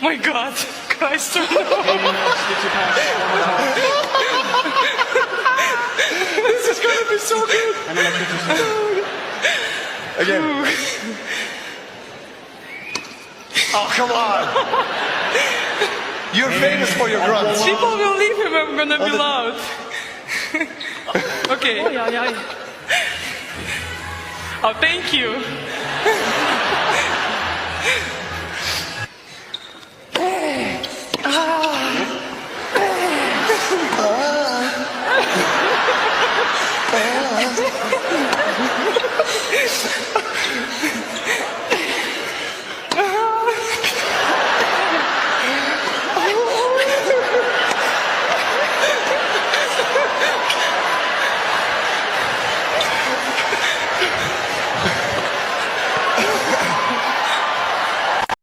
My God, Christ. Maybe you want to stick your pass one more time. This is gonna be so good. And then let's get you started. Again. Oh, come on. You're famous for your grunts. People will leave him. I'm gonna be loud. Okay. Oh, thank you.